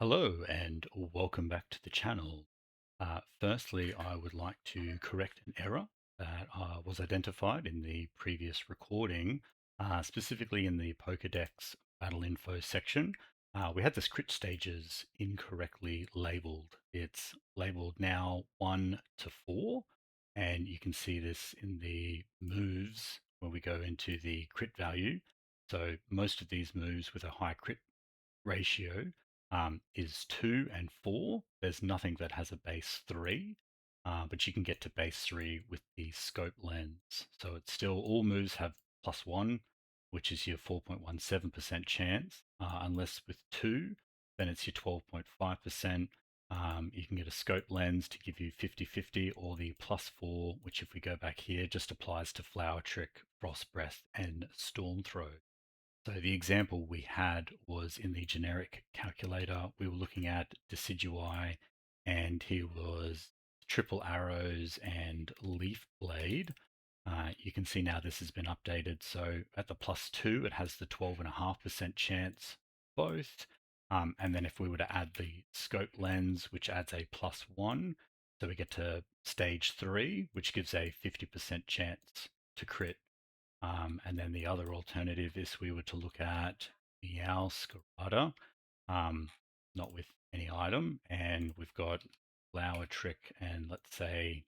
Hello and welcome back to the channel. Firstly, I would like to correct an error that was identified in the previous recording, specifically in the Pokedex battle info section. We had the script stages incorrectly labeled. It's labeled now 1 to 4, and you can see this in the moves when we go into the crit value. So most of these moves with a high crit ratio is 2 and 4. There's nothing that has a base 3, but you can get to base 3 with the scope lens. So it's still all moves have +1, which is your 4.17% chance, unless with 2, then it's your 12.5%. You can get a scope lens to give you 50-50, or the +4, which if we go back here, just applies to Flower Trick, Frost Breath, and Storm Throw. So the example we had was in the generic calculator. We were looking at Decidui, and here was triple arrows and leaf blade. You can see now this has been updated. So at the +2, it has the 12.5% chance both. And then if we were to add the scope lens, which adds a +1, so we get to stage 3, which gives a 50% chance to crit. And then the other alternative is we were to look at Meow Scarada, not with any item, and we've got Flower Trick and let's say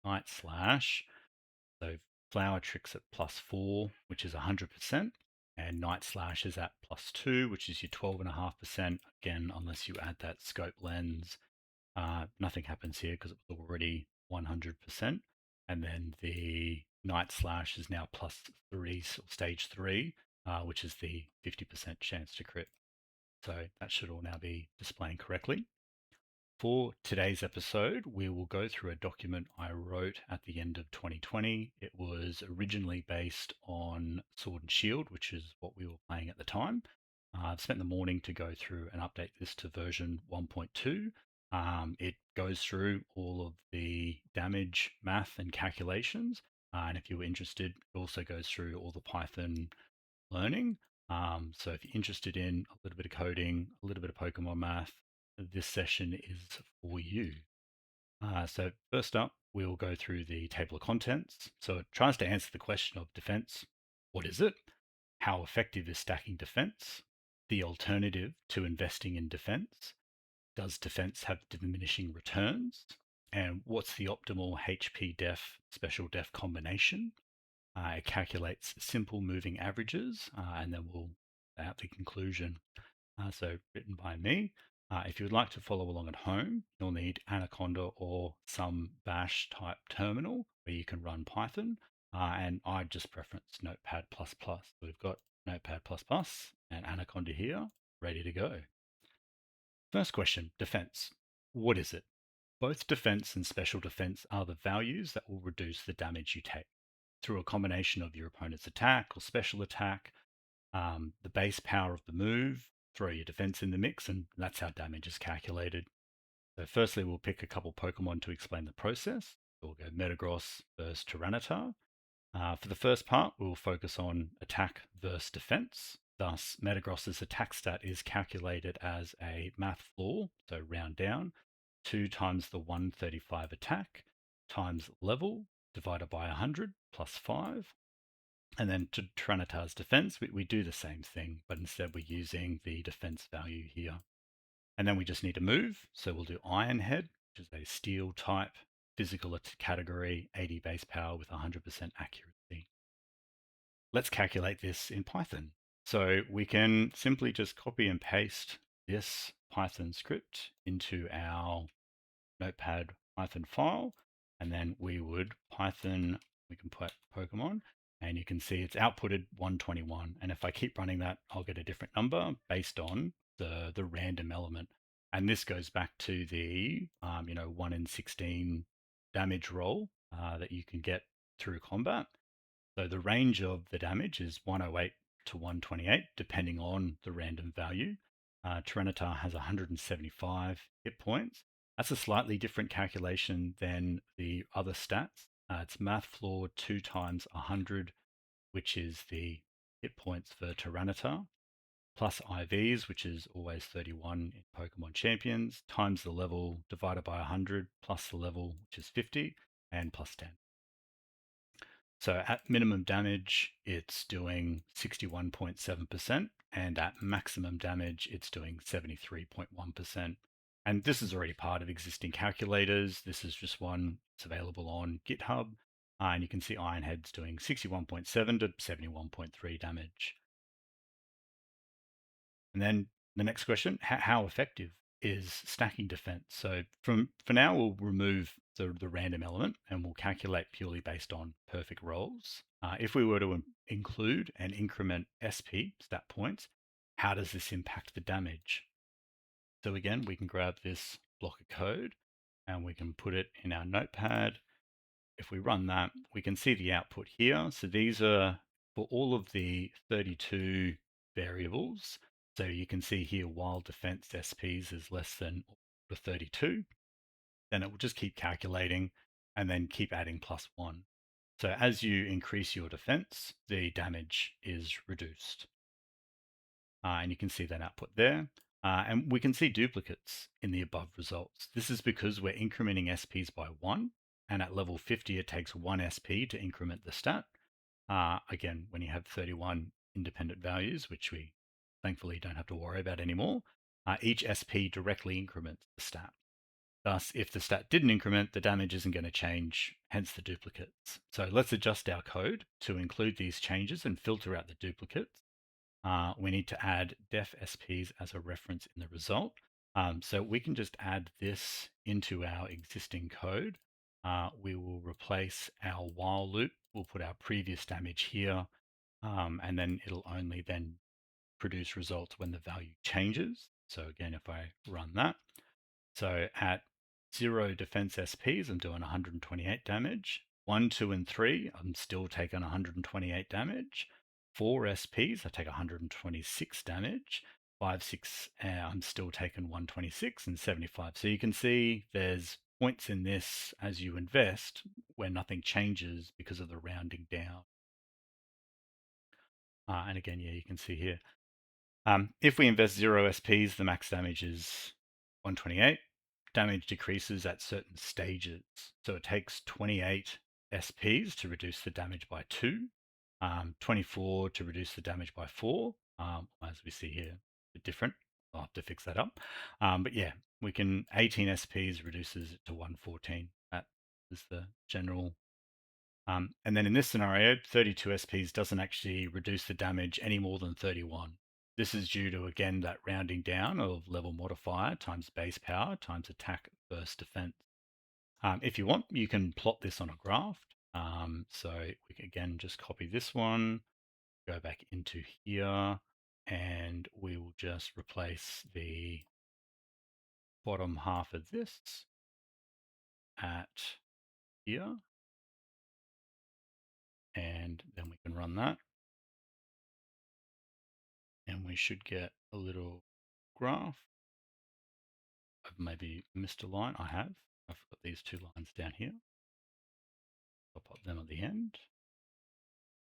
Night Slash. So Flower Trick's at +4, which is 100%, and Night Slash is at +2, which is your 12.5%. Again, unless you add that scope lens, nothing happens here because it was already 100%. And then the Night Slash is now +3, stage 3, which is the 50% chance to crit. So that should all now be displaying correctly. For today's episode, we will go through a document I wrote at the end of 2020. It was originally based on Sword and Shield, which is what we were playing at the time. I've spent the morning to go through and update this to version 1.2. It goes through all of the damage math and calculations. And if you were interested, it also goes through all the Python learning. So if you're interested in a little bit of coding, a little bit of Pokemon math, this session is for you. So first up, we'll go through the table of contents. So it tries to answer the question of defense. What is it? How effective is stacking defense? The alternative to investing in defense? Does defense have diminishing returns? And what's the optimal HP def special def combination? It calculates simple moving averages, and then we'll out the conclusion. So written by me. If you would like to follow along at home, you'll need Anaconda or some bash type terminal where you can run Python. And I just preference Notepad++. So we've got Notepad++ and Anaconda here, ready to go. First question, defense. What is it? Both defense and special defense are the values that will reduce the damage you take through a combination of your opponent's attack or special attack, the base power of the move, throw your defense in the mix, and that's how damage is calculated. So firstly, we'll pick a couple Pokemon to explain the process. We'll go Metagross versus Tyranitar. For the first part, we'll focus on attack versus defense. Thus, Metagross's attack stat is calculated as a math floor, so round down, 2 times the 135 attack times level divided by 100 plus 5. And then to Tyranitar's defense, we do the same thing, but instead we're using the defense value here. And then we just need to move. So we'll do Iron Head, which is a steel type, physical category, 80 base power with 100% accuracy. Let's calculate this in Python. So we can simply just copy and paste this Python script into our Notepad Python file, and then we would Python, we can put Pokemon, and you can see it's outputted 121. And if I keep running that, I'll get a different number based on the random element. And this goes back to the 1 in 16 damage roll that you can get through combat. So the range of the damage is 108 to 128, depending on the random value. Tyranitar has 175 hit points. That's a slightly different calculation than the other stats. It's math floor 2 times 100, which is the hit points for Tyranitar. plus IVs, which is always 31 in Pokemon Champions, times the level divided by 100 plus the level, which is 50, and plus 10. So at minimum damage, it's doing 61.7%, and at maximum damage, it's doing 73.1%. And this is already part of existing calculators. This is just one that's available on GitHub. And you can see Ironhead's doing 61.7 to 71.3 damage. And then the next question, how effective is stacking defense? So for now, we'll remove the random element and we'll calculate purely based on perfect rolls. If we were to include and increment SP, stat points, how does this impact the damage? So again, we can grab this block of code and we can put it in our notepad. If we run that, we can see the output here. So these are for all of the 32 variables. So you can see here, while defense SPs is less than the 32, then it will just keep calculating and then keep adding +1. So as you increase your defense, the damage is reduced. And you can see that output there. And we can see duplicates in the above results. This is because we're incrementing SPs by 1, and at level 50, it takes 1 SP to increment the stat. Again, when you have 31 independent values, which we thankfully don't have to worry about anymore, each SP directly increments the stat. Thus, if the stat didn't increment, the damage isn't going to change, hence the duplicates. So let's adjust our code to include these changes and filter out the duplicates. We need to add def SPs as a reference in the result. So we can just add this into our existing code. We will replace our while loop. We'll put our previous damage here, and then it'll only then produce results when the value changes. So again, if I run that, so at 0 defense SPs, I'm doing 128 damage. 1, 2, and 3, I'm still taking 128 damage. 4 SPs, I take 126 damage. 5, 6, I'm still taking 126 and 75. So you can see there's points in this as you invest where nothing changes because of the rounding down. And again, yeah, you can see here. If we invest 0 SPs, the max damage is 128. Damage decreases at certain stages. So it takes 28 SPs to reduce the damage by 2, 24 to reduce the damage by 4, as we see here, a bit different. I'll have to fix that up. But yeah, we can, 18 SPs reduces it to 114. That is the general. And then in this scenario, 32 SPs doesn't actually reduce the damage any more than 31. This is due to, again, that rounding down of level modifier times base power times attack versus defense. If you want, you can plot this on a graph. So we can, again, just copy this one, go back into here, and we will just replace the bottom half of this at here. And then we can run that. And we should get a little graph. I've maybe missed a line. I have. I've got these 2 lines down here. I'll pop them at the end.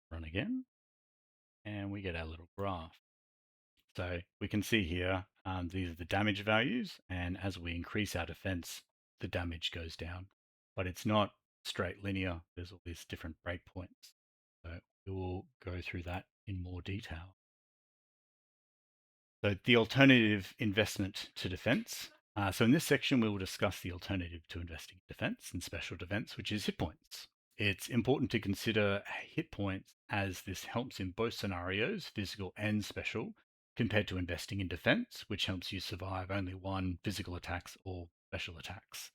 Run again. And we get our little graph. So we can see here, these are the damage values. And as we increase our defense, the damage goes down. But it's not straight linear. There's all these different breakpoints. So we will go through that in more detail. So the alternative investment to defense. So in this section, we will discuss the alternative to investing in defense and special defense, which is hit points. It's important to consider hit points as this helps in both scenarios, physical and special, compared to investing in defense, which helps you survive only 1 physical attacks or special attacks.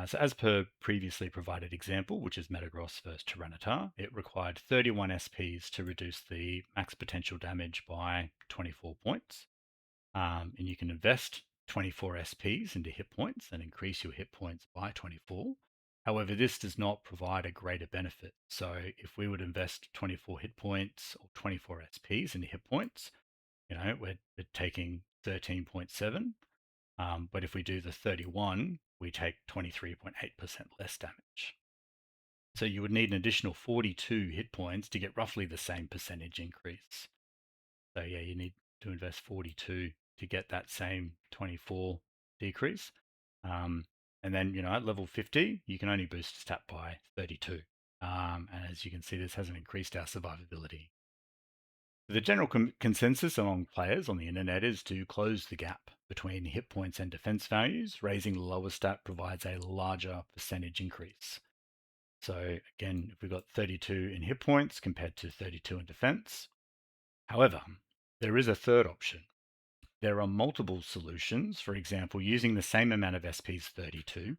So as per previously provided example, which is Metagross versus Tyranitar, it required 31 SPs to reduce the max potential damage by 24 points. And you can invest 24 SPs into hit points and increase your hit points by 24. However, this does not provide a greater benefit. So if we would invest 24 hit points or 24 SPs into hit points, we're taking 13.7. But if we do the 31, we take 23.8% less damage. So you would need an additional 42 hit points to get roughly the same percentage increase. So yeah, you need to invest 42 to get that same 24 decrease. And then, at level 50, you can only boost a stat by 32. And as you can see, this hasn't increased our survivability. The general consensus among players on the internet is to close the gap between hit points and defense values. Raising the lower stat provides a larger percentage increase. So again, if we've got 32 in hit points compared to 32 in defense. However, there is a third option. There are multiple solutions. For example, using the same amount of SPs 32,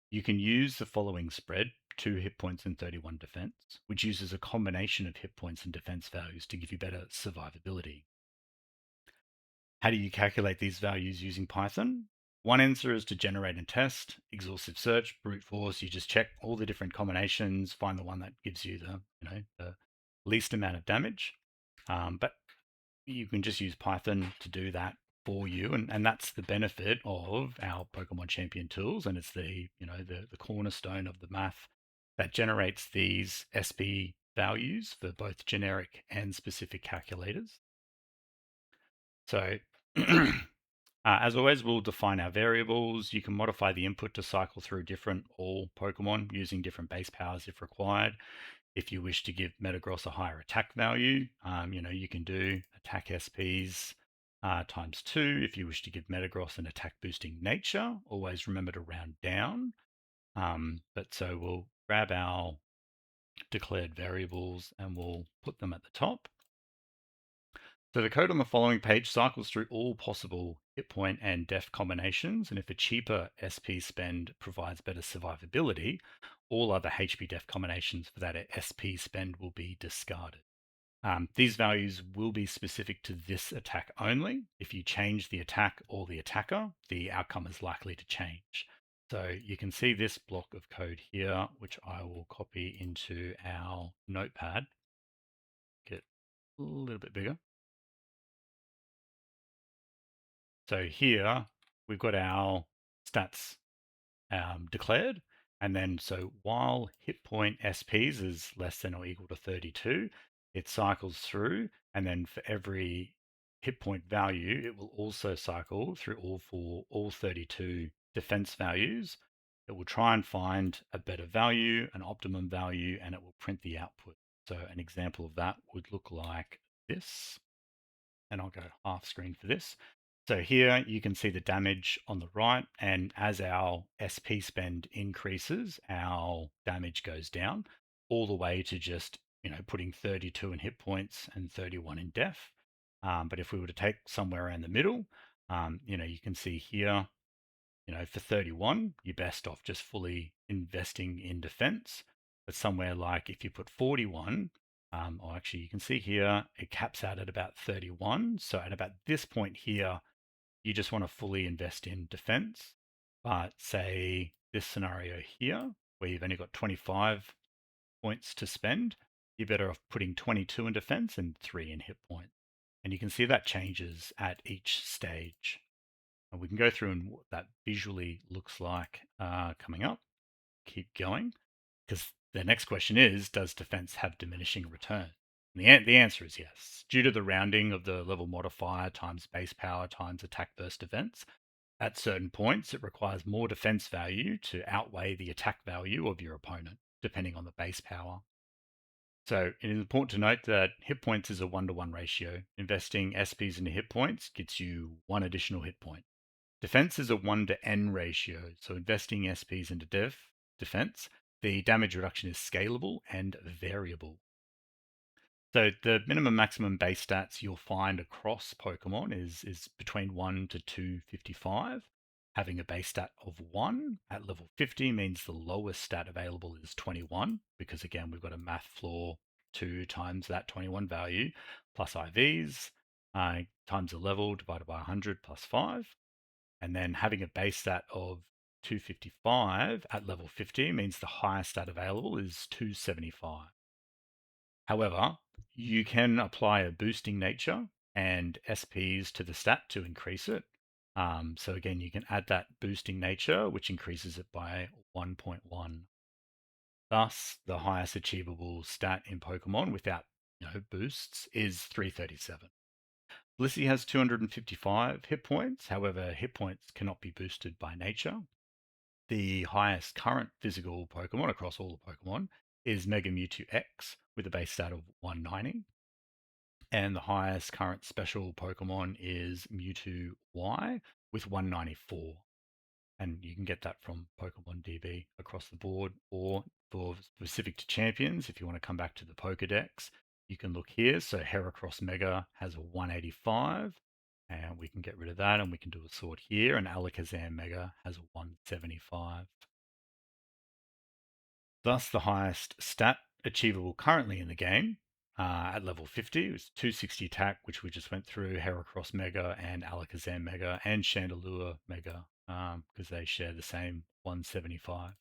you can use the following spread: 2 hit points and 31 defense, which uses a combination of hit points and defense values to give you better survivability. How do you calculate these values using Python? One answer is to generate and test, exhaustive search, brute force. You just check all the different combinations, find the one that gives you the least amount of damage. But you can just use Python to do that for you, and that's the benefit of our Pokemon Champion tools, and it's the cornerstone of the math that generates these SP values for both generic and specific calculators. So as always, we'll define our variables. You can modify the input to cycle through different all Pokemon using different base powers if required. If you wish to give Metagross a higher attack value, you can do attack SPs times 2. If you wish to give Metagross an attack boosting nature, always remember to round down. But so we'll grab our declared variables and we'll put them at the top. So the code on the following page cycles through all possible hit point and def combinations, and if a cheaper SP spend provides better survivability, all other HP def combinations for that SP spend will be discarded. These values will be specific to this attack only. If you change the attack or the attacker, the outcome is likely to change. So you can see this block of code here, which I will copy into our notepad, get a little bit bigger. So here we've got our stats declared. And then so while hit point SPs is less than or equal to 32, it cycles through. And then for every hit point value, it will also cycle through all 32 defense values. It will try and find a better value, an optimum value, and it will print the output. So an example of that would look like this. And I'll go half screen for this. So here you can see the damage on the right, and as our SP spend increases, our damage goes down all the way to just, putting 32 in hit points and 31 in def. But if we were to take somewhere in the middle, you can see here, for 31, you're best off just fully investing in defense. But somewhere like if you put 41, or actually you can see here, it caps out at about 31. So at about this point here, you just want to fully invest in defense. But say this scenario here, where you've only got 25 points to spend, you're better off putting 22 in defense and 3 in hit point. And you can see that changes at each stage. And we can go through and what that visually looks like coming up. Keep going, because the next question is, does defense have diminishing return? And the answer is yes. Due to the rounding of the level modifier times base power times attack burst events, at certain points it requires more defense value to outweigh the attack value of your opponent, depending on the base power. So it is important to note that hit points is a 1-to-1 ratio. Investing SPs into hit points gets you 1 additional hit point. Defense is a 1-to-N ratio. So investing SPs into defense, the damage reduction is scalable and variable. So the minimum maximum base stats you'll find across Pokemon is between 1 to 255. Having a base stat of 1 at level 50 means the lowest stat available is 21, because again, we've got a math floor 2 times that 21 value plus IVs times the level divided by 100 plus 5. And then having a base stat of 255 at level 50 means the highest stat available is 275. However, you can apply a boosting nature and SPs to the stat to increase it. So again, you can add that boosting nature, which increases it by 1.1. Thus, the highest achievable stat in Pokemon without boosts is 337. Blissey has 255 hit points. However, hit points cannot be boosted by nature. The highest current physical Pokemon across all the Pokemon is Mega Mewtwo X with a base stat of 190. And the highest current special Pokemon is Mewtwo Y with 194. And you can get that from Pokemon DB across the board, or for specific to champions, if you want to come back to the Pokedex, you can look here. So Heracross Mega has a 185, and we can get rid of that, and we can do a sort here. And Alakazam Mega has a 175. Thus, the highest stat achievable currently in the game at level 50 is 260 attack, which we just went through, Heracross Mega and Alakazam Mega and Chandelure Mega, because they share the same 175.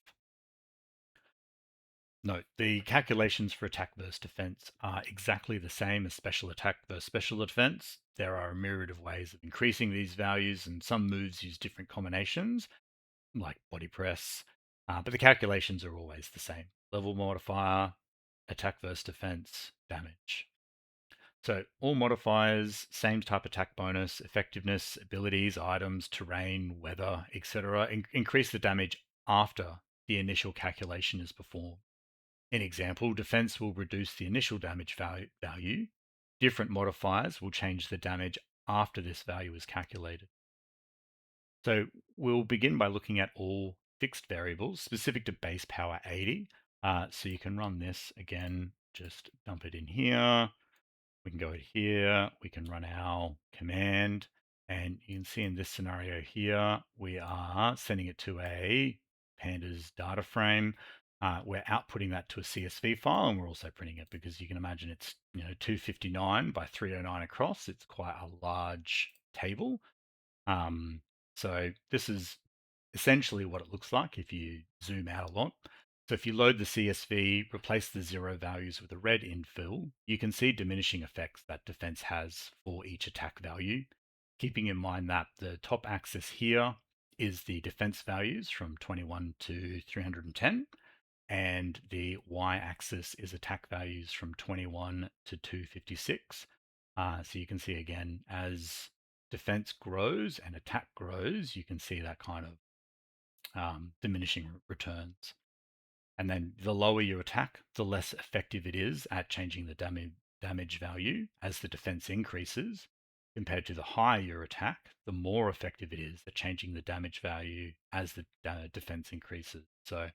Note, the calculations for attack versus defense are exactly the same as special attack versus special defense. There are a myriad of ways of increasing these values, and some moves use different combinations, like body press, but the calculations are always the same. Level modifier, attack versus defense, damage. So all modifiers, same type attack bonus, effectiveness, abilities, items, terrain, weather, etc. Increase the damage after the initial calculation is performed. In example, defense will reduce the initial damage value. Different modifiers will change the damage after this value is calculated. So we'll begin by looking at all fixed variables specific to base power 80. So you can run this again, just dump it in here. We can go here, we can run our command, and you can see in this scenario here, we are sending it to a pandas data frame. We're outputting that to a CSV file, and we're also printing it because you can imagine it's 259 by 309 across. It's quite a large table. So this is essentially what it looks like if you zoom out a lot. So if you load the CSV, replace the zero values with a red infill, you can see diminishing effects that defense has for each attack value, keeping in mind that the top axis here is the defense values from 21 to 310, and the y-axis is attack values from 21 to 256. So you can see again, as defense grows and attack grows, you can see that kind of diminishing returns. And then the lower your attack, the less effective it is at changing the damage value as the defense increases, compared to the higher your attack, the more effective it is at changing the damage value as the defense increases. So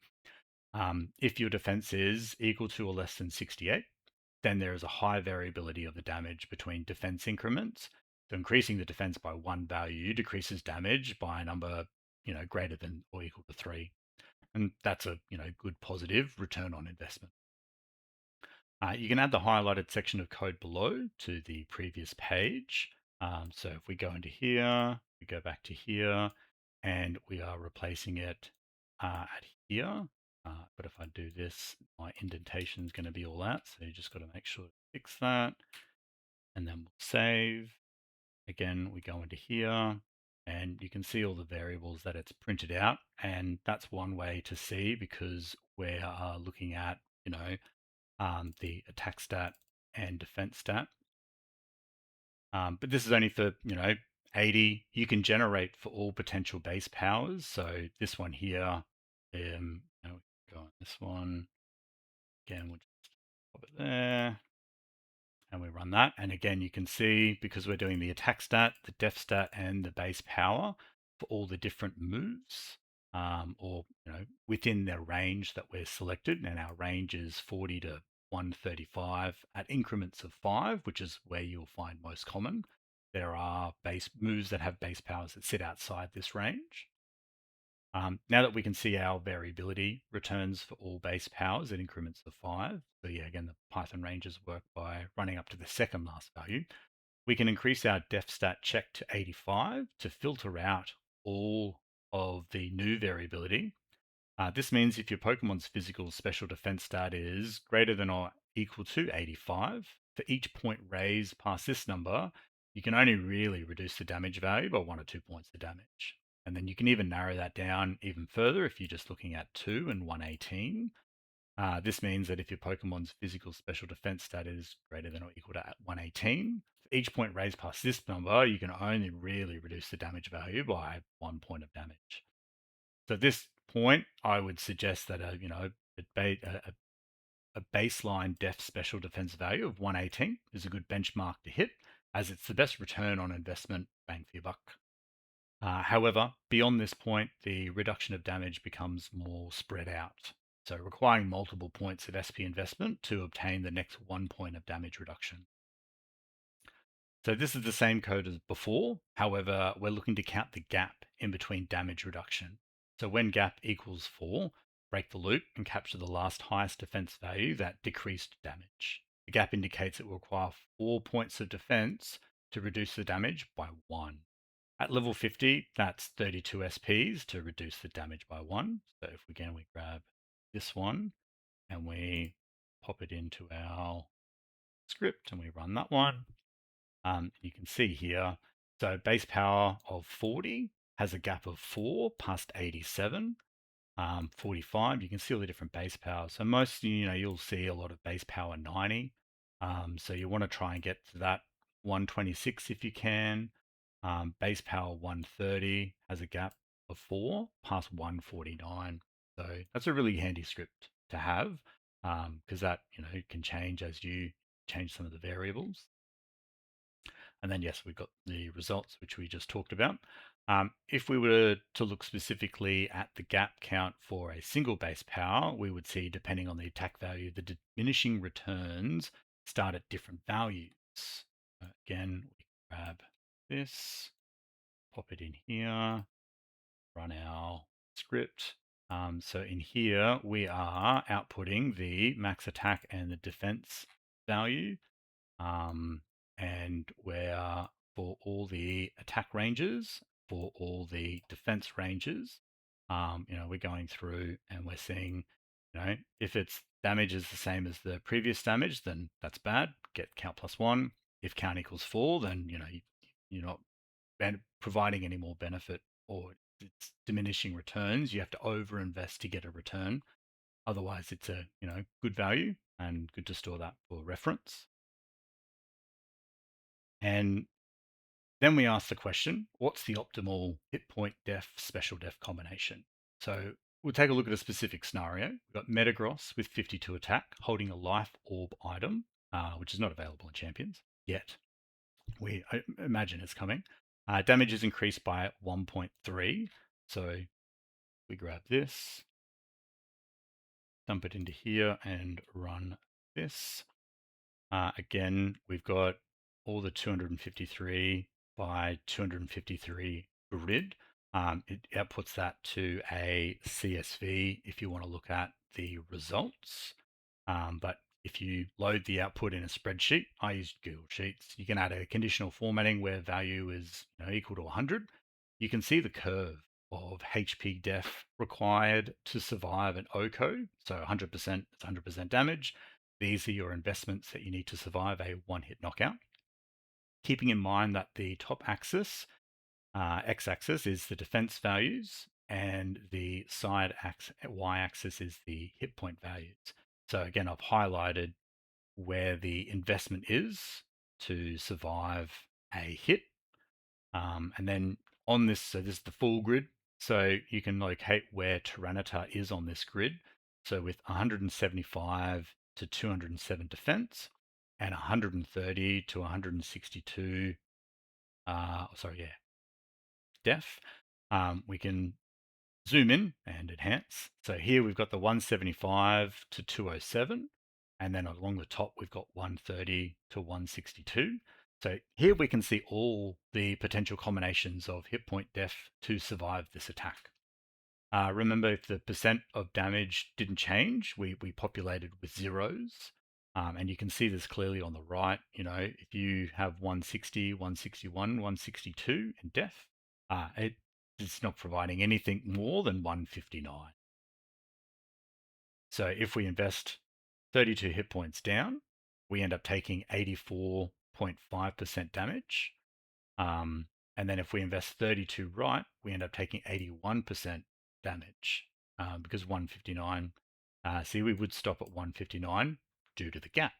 if your defense is equal to or less than 68, then there is a high variability of the damage between defense increments. So increasing the defense by one value decreases damage by a number, greater than or equal to 3. And that's a, good positive return on investment. You can add the highlighted section of code below to the previous page. So if we go into here, we go back to here, and we are replacing it at here. But if I do this, my indentation is going to be all out. So you just got to make sure to fix that. And then we'll save. Again, we go into here and you can see all the variables that it's printed out. And that's one way to see, because we're looking at, the attack stat and defense stat. But this is only for, 80. You can generate for all potential base powers. So this one here, go on this one. Again, we'll just pop it there. And we run that. And again, you can see, because we're doing the attack stat, the def stat, and the base power for all the different moves, or within their range that we're selected. And our range is 40 to 135 at increments of 5, which is where you'll find most common. There are base moves that have base powers that sit outside this range. Now that we can see our variability returns for all base powers at increments of 5, so yeah, again, the Python ranges work by running up to the second last value, we can increase our def stat check to 85 to filter out all of the new variability. This means if your Pokemon's physical special defense stat is greater than or equal to 85, for each point raised past this number, you can only really reduce the damage value by 1 or 2 points of damage. And then you can even narrow that down even further if you're just looking at 2 and 118. This means that if your Pokemon's physical special defense stat is greater than or equal to 118, each point raised past this number, you can only really reduce the damage value by 1 point of damage. So at this point, I would suggest that a baseline def special defense value of 118 is a good benchmark to hit, as it's the best return on investment bang for your buck. However, beyond this point, the reduction of damage becomes more spread out, so requiring multiple points of SP investment to obtain the next 1 point of damage reduction. So this is the same code as before. However, we're looking to count the gap in between damage reduction. So when gap equals 4, break the loop and capture the last highest defense value that decreased damage. The gap indicates it will require 4 points of defense to reduce the damage by 1. At level 50, that's 32 SPs to reduce the damage by 1. So if we grab this one and we pop it into our script and we run that one, you can see here, so base power of 40 has a gap of 4 past 87. 45, you can see all the different base powers. So most, you'll see a lot of base power 90. So you want to try and get to that 126 if you can. Base power 130 has a gap of 4 past 149. So that's a really handy script to have, because that can change as you change some of the variables. And then, yes, we've got the results, which we just talked about. If we were to look specifically at the gap count for a single base power, we would see, depending on the attack value, the diminishing returns start at different values. Again, we grab this, pop it in here, run our script. So in here, we are outputting the max attack and the defense value. And where for all the attack ranges, for all the defense ranges, we're going through and we're seeing, if its damage is the same as the previous damage, then that's bad. Get count +1. If count equals 4, then you're not providing any more benefit, or it's diminishing returns. You have to overinvest to get a return. Otherwise, it's a good value and good to store that for reference. And then we ask the question, what's the optimal hit point def special def combination? So we'll take a look at a specific scenario. We've got Metagross with 52 attack, holding a life orb item, which is not available in champions yet. I imagine it's coming. Damage is increased by 1.3. So we grab this, dump it into here and run this. Again, we've got all the 253 by 253 grid. It outputs that to a CSV if you want to look at the results. But if you load the output in a spreadsheet, I use Google Sheets, you can add a conditional formatting where value is equal to 100. You can see the curve of HP def required to survive an OCO. So 100%, it's 100% damage. These are your investments that you need to survive a one-hit knockout. Keeping in mind that the top axis, x-axis, is the defense values, and the side y-axis is the hit point values. So again, I've highlighted where the investment is to survive a hit. And then on this, so this is the full grid. So you can locate where Tyranitar is on this grid. So with 175 to 207 defense and 130 to 162, def, we can zoom in and enhance. So here we've got the 175 to 207, and then along the top we've got 130 to 162. So here we can see all the potential combinations of hit point def to survive this attack. Remember, if the percent of damage didn't change, we populated with zeros. And you can see this clearly on the right. If you have 160, 161, 162 in def, it's not providing anything more than 159. So if we invest 32 hit points down, we end up taking 84.5% damage. And then if we invest 32 right, we end up taking 81% damage, because 159, see, we would stop at 159 due to the gap.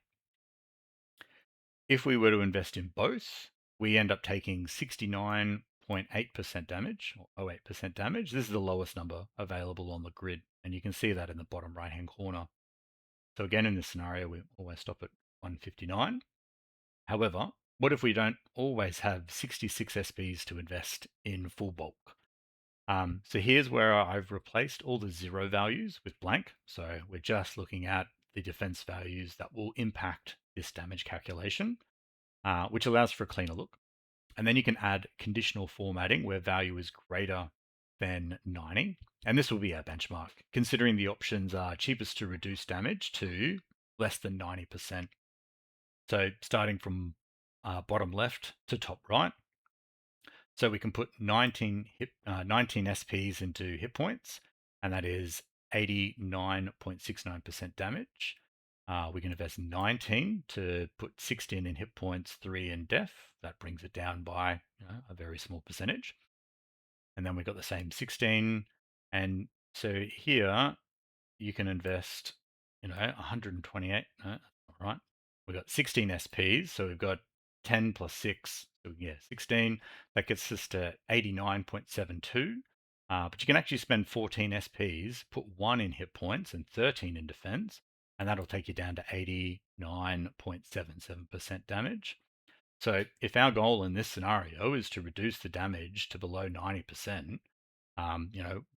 If we were to invest in both, we end up taking 69.8% damage, or 0.8% damage. This is the lowest number available on the grid, and you can see that in the bottom right-hand corner. So again, in this scenario, we always stop at 159. However, what if we don't always have 66 SPs to invest in full bulk? So here's where I've replaced all the zero values with blank. So we're just looking at the defense values that will impact this damage calculation, which allows for a cleaner look. And then you can add conditional formatting where value is greater than 90. And this will be our benchmark, considering the options are cheapest to reduce damage to less than 90%. So starting from bottom left to top right. So we can put 19 SPs into hit points, and that is 89.69% damage. We can invest 19 to put 16 in hit points, 3 in death. That brings it down by a very small percentage. And then we've got the same 16. And so here you can invest, 128. No, that's not right. We've got 16 SPs, so we've got 10 plus 6, so yeah, 16. That gets us to 89.72. But you can actually spend 14 SPs, put 1 in hit points and 13 in defense, and that'll take you down to 89.77% damage. So if our goal in this scenario is to reduce the damage to below 90%,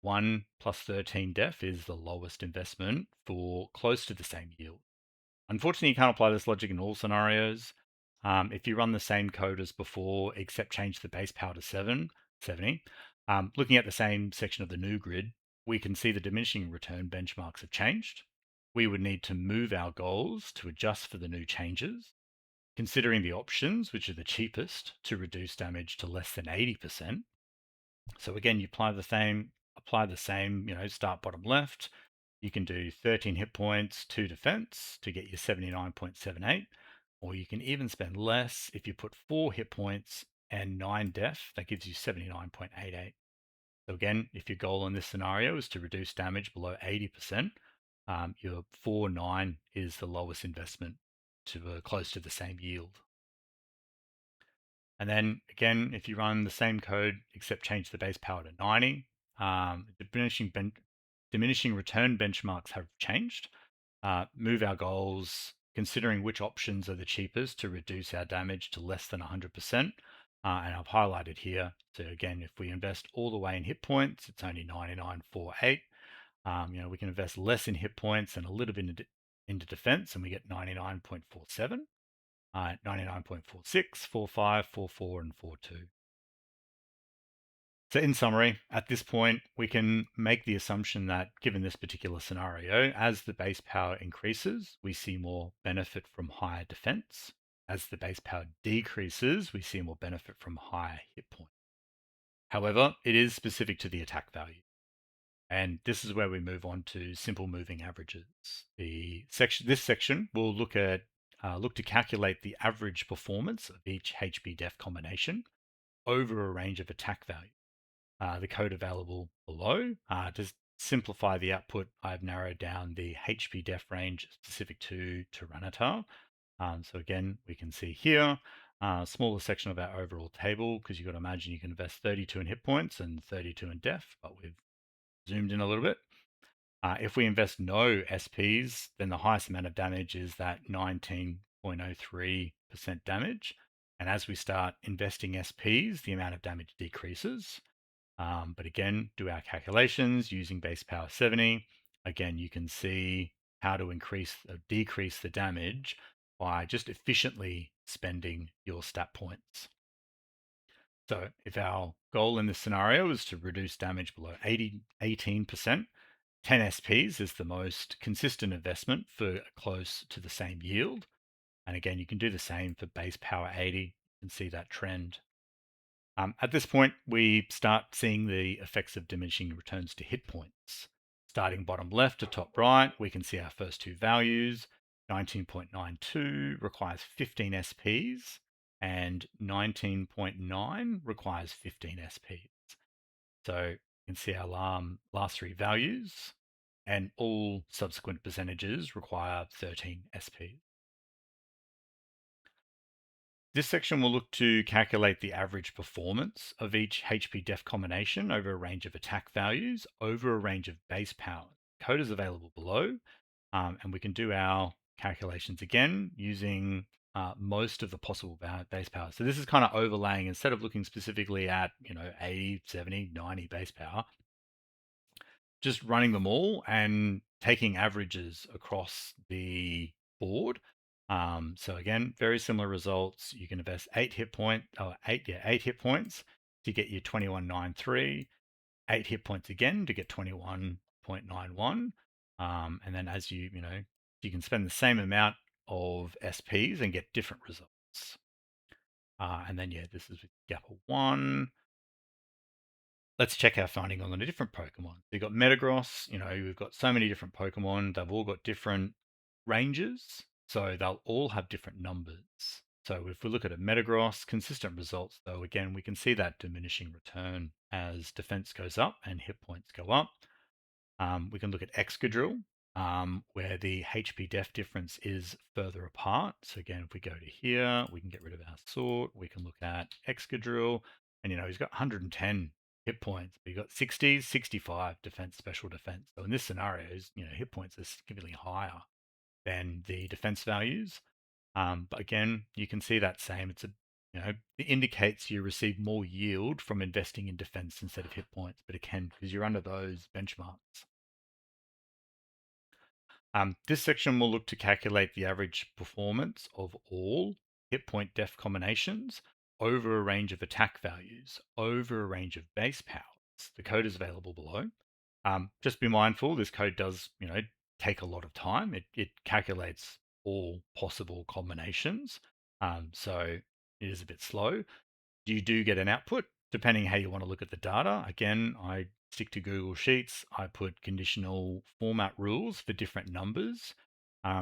1 plus 13 def is the lowest investment for close to the same yield. Unfortunately, you can't apply this logic in all scenarios. If you run the same code as before, except change the base power to 70, looking at the same section of the new grid, we can see the diminishing return benchmarks have changed. We would need to move our goals to adjust for the new changes, considering the options, which are the cheapest to reduce damage to less than 80%. So again, you apply the same, start bottom left. You can do 13 hit points, 2 defense to get you 79.78, or you can even spend less if you put 4 hit points and 9 def, that gives you 79.88. So again, if your goal in this scenario is to reduce damage below 80%, your 4.9 is the lowest investment to close to the same yield. And then again, if you run the same code, except change the base power to 90, diminishing return benchmarks have changed. Move our goals, considering which options are the cheapest to reduce our damage to less than 100%. And I've highlighted here. So again, if we invest all the way in hit points, it's only 99.48. We can invest less in hit points and a little bit into defense, and we get 99.47. 99.46, 45, 44, and 42. So in summary, at this point, we can make the assumption that given this particular scenario, as the base power increases, we see more benefit from higher defense. As the base power decreases, we see more benefit from higher hit points. However, it is specific to the attack value. And this is where we move on to simple moving averages. This section will look to calculate the average performance of each HB-Def combination over a range of attack value. The code available below. To simplify the output, I've narrowed down the HB-Def range specific to Tyranitar. So again, we can see here, smaller section of our overall table, because you've got to imagine you can invest 32 in hit points and 32 in def, but we've zoomed in a little bit. If we invest no SPs, then the highest amount of damage is that 19.03% damage. And as we start investing SPs, the amount of damage decreases. But again, do our calculations using base power 70. Again, you can see how to increase or decrease the damage by just efficiently spending your stat points. So if our goal in this scenario is to reduce damage below 18%, 10 SPs is the most consistent investment for close to the same yield. And again, you can do the same for base power 80 and see that trend. At this point, we start seeing the effects of diminishing returns to hit points. Starting bottom left to top right, we can see our first two values. 19.92 requires 15 SPs and 19.9 requires 15 SPs. So you can see our last three values, and all subsequent percentages require 13 SPs. This section will look to calculate the average performance of each HP def combination over a range of attack values over a range of base power. Code is available below, and we can do our calculations again using most of the possible base power. So this is kind of overlaying, instead of looking specifically at 80, 70, 90 base power, just running them all and taking averages across the board. So again, very similar results. You can invest 8 hit points to get you 2193, 8 hit points again to get 21.91. And then as you can spend the same amount of SPs and get different results. And then yeah, this is with Gapple 1. Let's check our finding on the different Pokemon. We've got Metagross, we've got so many different Pokemon. They've all got different ranges, so they'll all have different numbers. So if we look at a Metagross, consistent results, though, again, we can see that diminishing return as defense goes up and hit points go up. We can look at Excadrill, where the HP def difference is further apart. So again, if we go to here, we can get rid of our sort. We can look at Excadrill, and he's got 110 hit points, but you've got 60s, 65 defense, special defense. So in this scenario, hit points are significantly higher than the defense values. But again, you can see that same. It indicates you receive more yield from investing in defense instead of hit points, but it can because you're under those benchmarks. This section will look to calculate the average performance of all hit point def combinations over a range of attack values, over a range of base powers. The code is available below. Just be mindful, this code does, take a lot of time. It calculates all possible combinations. So it is a bit slow. You do get an output depending how you want to look at the data. Again, I stick to Google Sheets. I put conditional format rules for different numbers.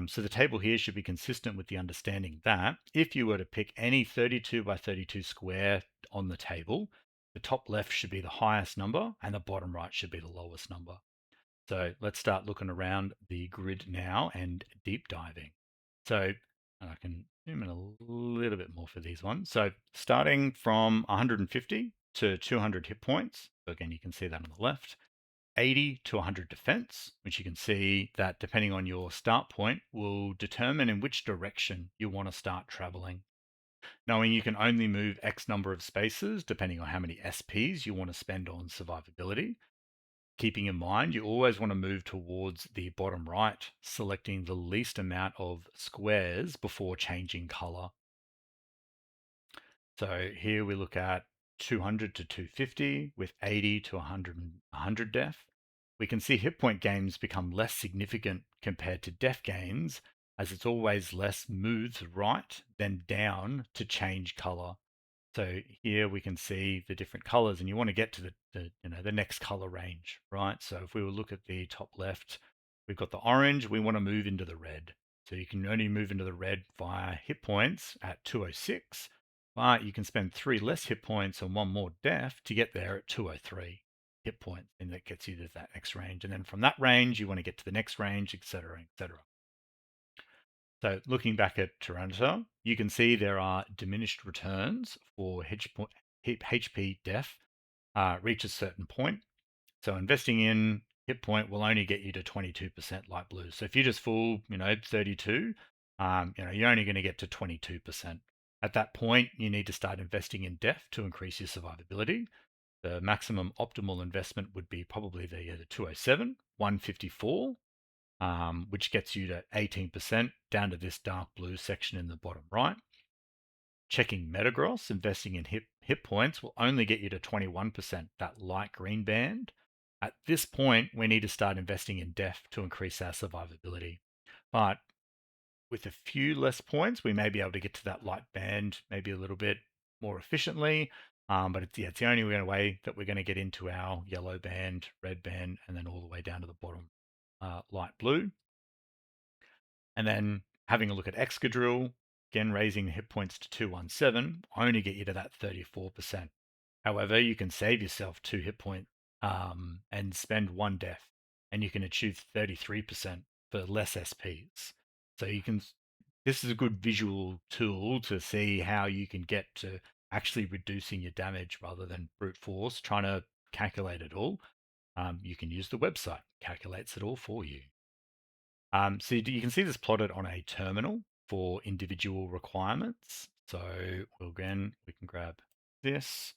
So the table here should be consistent with the understanding that if you were to pick any 32 by 32 square on the table, the top left should be the highest number and the bottom right should be the lowest number. So let's start looking around the grid now and deep diving. So I can zoom in a little bit more for these ones. So starting from 150 to 200 hit points. So again, you can see that on the left. 80 to 100 defense, which you can see that depending on your start point will determine in which direction you want to start traveling. Knowing you can only move X number of spaces depending on how many SPs you want to spend on survivability. Keeping in mind, you always want to move towards the bottom right, selecting the least amount of squares before changing color. So here we look at 200 to 250 with 80 to 100 def. We can see hit point gains become less significant compared to def gains, as it's always less moves right than down to change color. So here we can see the different colors, and you want to get to the next color range, right? So if we will look at the top left, we've got the orange. We want to move into the red. So you can only move into the red via hit points at 206, but you can spend 3 less hit points and 1 more def to get there at 203 hit points, and that gets you to that next range. And then from that range, you want to get to the next range, etc., etc. So looking back at Tyranitar, you can see there are diminished returns for HP def reach a certain point. So investing in hit point will only get you to 22% light blue. So if you just full, 32, you're only going to get to 22%. At that point, you need to start investing in def to increase your survivability. The maximum optimal investment would be probably the 207, 154, which gets you to 18% down to this dark blue section in the bottom right. Checking Metagross, investing in hit points will only get you to 21%, that light green band. At this point, we need to start investing in def to increase our survivability. But with a few less points, we may be able to get to that light band maybe a little bit more efficiently. But it's the only way that we're going to get into our yellow band, red band, and then all the way down to the bottom light blue. And then having a look at Excadrill, again raising hit points to 217, only get you to that 34%. However, you can save yourself 2 hit points and spend 1 def, and you can achieve 33% for less SPs. So you can this is a good visual tool to see how you can get to actually reducing your damage rather than brute force trying to calculate it all. You can use the website, calculates it all for you. So you can see this plotted on a terminal for individual requirements. So again, we can grab this,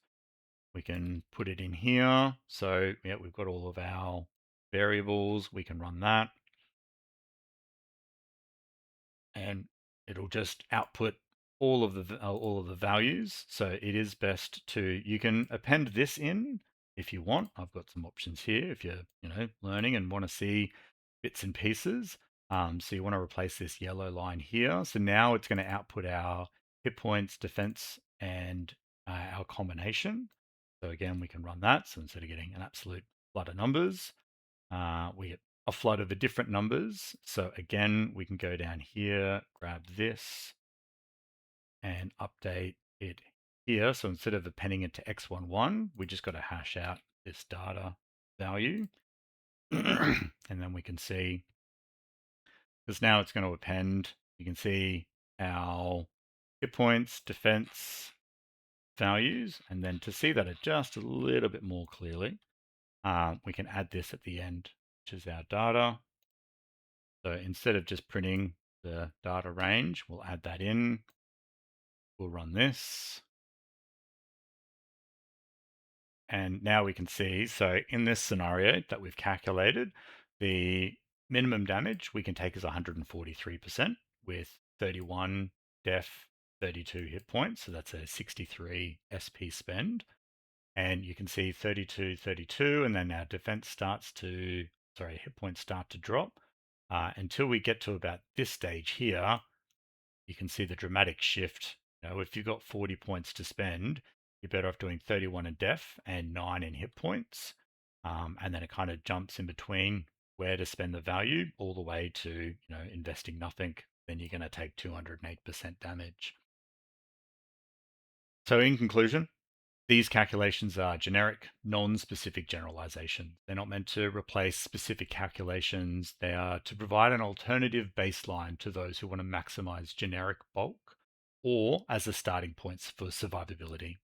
we can put it in here. So yeah, we've got all of our variables. We can run that and it'll just output all of the values. So it is best to, you can append this in if you want. I've got some options here if you're learning and want to see bits and pieces. So you want to replace this yellow line here. So now it's going to output our hit points, defense, and our combination. So again, we can run that. So instead of getting an absolute flood of numbers, we get a flood of the different numbers. So again, we can go down here, grab this, and update it here. So instead of appending it to x11, we just got to hash out this data value. And then we can see, because now it's going to append, you can see our hit points, defense values. And then to see that just a little bit more clearly, we can add this at the end, which is our data. So instead of just printing the data range, we'll add that in. We'll run this. And now we can see, so in this scenario that we've calculated, the minimum damage we can take is 143% with 31 def, 32 hit points. So that's a 63 SP spend. And you can see 32, 32, and then our defense hit points start to drop until we get to about this stage here. You can see the dramatic shift. If you've got 40 points to spend, you're better off doing 31 in def and 9 in hit points. And then it kind of jumps in between where to spend the value all the way to, investing nothing. Then you're going to take 208% damage. So in conclusion, these calculations are generic, non-specific generalizations. They're not meant to replace specific calculations. They are to provide an alternative baseline to those who want to maximize generic bulk or as a starting points for survivability.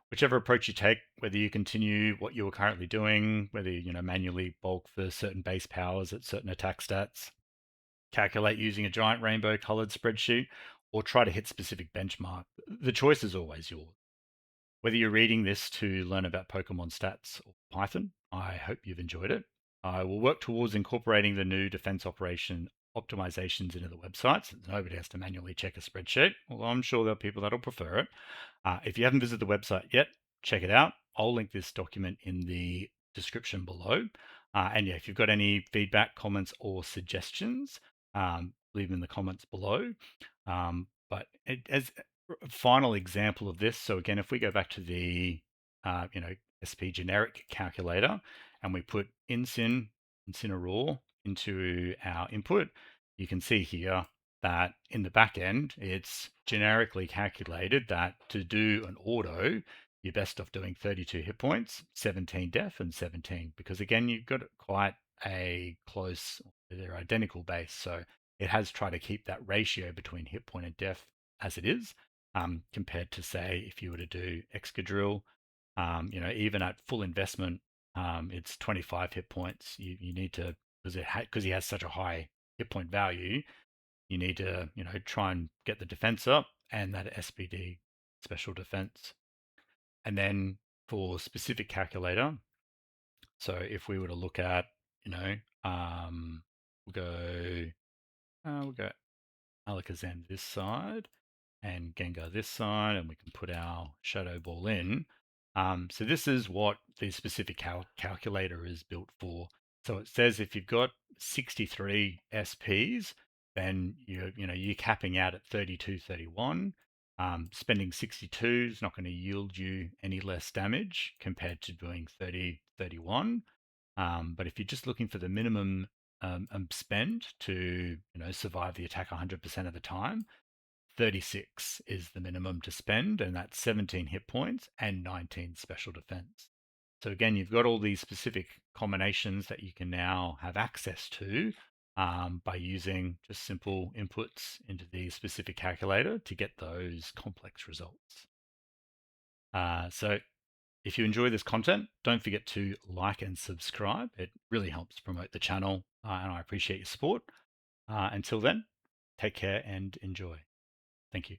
Whichever approach you take, whether you continue what you are currently doing, whether you manually bulk for certain base powers at certain attack stats, calculate using a giant rainbow colored spreadsheet, or try to hit specific benchmark, the choice is always yours. Whether you're reading this to learn about Pokemon stats or Python, I hope you've enjoyed it. I will work towards incorporating the new defense operation optimizations into the website so nobody has to manually check a spreadsheet, although I'm sure there are people that'll prefer it. If you haven't visited the website yet, check it out. I'll link this document in the description below. And yeah, if you've got any feedback, comments, or suggestions, leave them in the comments below. But as a final example of this, so again, if we go back to the SP generic calculator and we put Incineroar into our input, you can see here that in the back end, it's generically calculated that to do an auto, you're best off doing 32 hit points, 17 def, and 17, because again, you've got quite a close, they're identical base. So it has tried to keep that ratio between hit point and def as it is, compared to say, if you were to do Excadrill, even at full investment, it's 25 hit points. You need to, because he has such a high hit point value, you need to, try and get the defense up and that SPD special defense. And then for specific calculator, so if we were to look at, we'll go Alakazam this side and Gengar this side, and we can put our Shadow Ball in. So this is what the specific calculator is built for. So it says if you've got 63 SPs, then you're capping out at 32, 31. Spending 62 is not going to yield you any less damage compared to doing 30, 31. But if you're just looking for the minimum spend to survive the attack 100% of the time, 36 is the minimum to spend, and that's 17 hit points and 19 special defense. So again, you've got all these specific combinations that you can now have access to by using just simple inputs into the specific calculator to get those complex results. So if you enjoy this content, don't forget to like and subscribe. It really helps promote the channel, and I appreciate your support. Until then, take care and enjoy. Thank you.